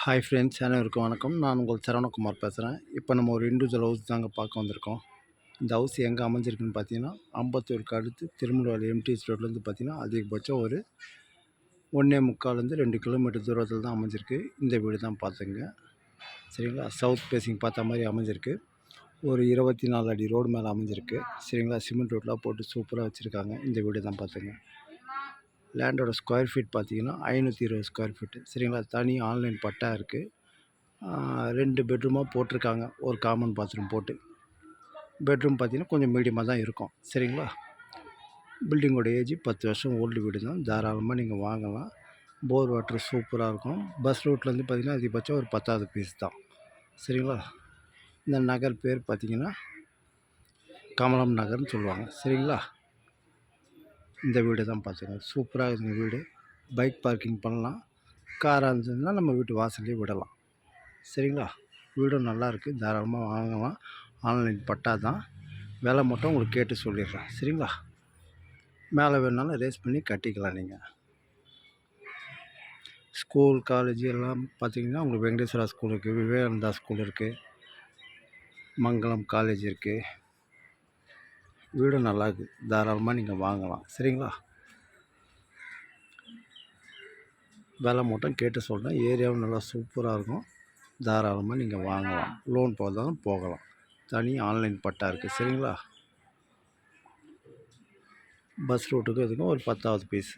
Hi friends, அனைவருக்கும் வணக்கம். நான் உங்கள் சரவணகுமார் பேசுகிறேன். இப்போ நம்ம ஒரு இண்டிவிஜுவல் ஹவுஸ் தாங்க பார்க்க வந்திருக்கோம். இந்த ஹவுஸ் எங்கே அமைஞ்சிருக்குன்னு பார்த்தீங்கன்னா, அம்பத்தூருக்கு அடுத்து திருமுருவால் எம்டிஎஸ் ரோட்லேருந்து பார்த்தீங்கன்னா, அதிகபட்சம் ஒரு 1.25 2 கிலோமீட்டர் தூரத்தில் தான் அமைஞ்சிருக்கு. இந்த வீடு தான் பார்த்துங்க. சரிங்களா, சவுத் ஃபேஸிங் பார்த்த மாதிரி அமைஞ்சிருக்கு. ஒரு 24 அடி ரோடு மேலே அமைஞ்சிருக்கு. சரிங்களா, சிமெண்ட் ரோட்லாம் போட்டு சூப்பராக வச்சுருக்காங்க. இந்த வீடு தான் பார்த்துங்க. லேண்டோட ஸ்கொயர் ஃபீட் பார்த்தீங்கன்னா 520 ஸ்கொயர் ஃபீட்டு. சரிங்களா, தனி ஆன்லைன் பட்டா இருக்குது. 2 பெட்ரூமாக போட்டிருக்காங்க. ஒரு காமன் பாத்ரூம் போட்டு. பெட்ரூம் பார்த்தீங்கன்னா கொஞ்சம் மீடியமாக தான் இருக்கும். சரிங்களா, பில்டிங்கோட ஏஜ் 10 வருஷம் ஓல்டு வீடு தான். தாராளமாக நீங்கள் வாங்கலாம். போர் வாட்டர் சூப்பராக இருக்கும். பஸ் ரூட்லேருந்து பார்த்தீங்கன்னா அதிகபட்சம் ஒரு 10வது பீஸ் தான். சரிங்களா, இந்த நகர் பேர் பார்த்தீங்கன்னா கமலம் நகர்னு சொல்லுவாங்க. சரிங்களா, இந்த வீடு தான் பார்த்துங்க. சூப்பராக இருக்குங்க வீடு. பைக் பார்க்கிங் பண்ணலாம். காராக இருந்ததுன்னா நம்ம வீட்டு வாசல்லே விடலாம். சரிங்களா, வீடும் நல்லாயிருக்கு. தாராளமாக வாங்கலாம். ஆன்லைன் பட்டா தான். விலை மட்டும் உங்களுக்கு கேட்டு சொல்லிடுறேன். சரிங்களா, மேலே வேணுனாலும் ரேஸ் பண்ணி கட்டிக்கலாம். நீங்கள் ஸ்கூல் காலேஜ் எல்லாம் பார்த்தீங்கன்னா உங்களுக்கு வெங்கடேஸ்வரா ஸ்கூல் இருக்குது, விவேகானந்தா ஸ்கூல் இருக்குது, மங்களம் காலேஜ் இருக்குது. வீடும் நல்லாயிருக்கு. தாராளமாக நீங்கள் வாங்கலாம். சரிங்களா, விலை மட்டும் கேட்டு சொல்கிறேன். ஏரியாவும் நல்லா சூப்பராக இருக்கும். தாராளமாக நீங்கள் வாங்கலாம். லோன் போதாலும் போகலாம். தனி ஆன்லைன் பட்டா இருக்குது. சரிங்களா, பஸ் ரூட்டுக்கும் இதுக்கும் ஒரு 10வது பீஸ்.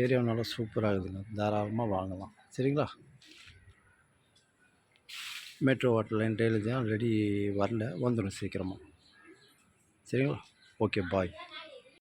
ஏரியா நல்லா சூப்பராக இருக்குதுங்க. தாராளமாக வாங்கலாம். சரிங்களா, மெட்ரோ வாட்டர் லைன் டெய்லி தான் ரெடி வரல, வந்துடும் சீக்கிரமாக. சரிங்களா, ஓகே, பாய்.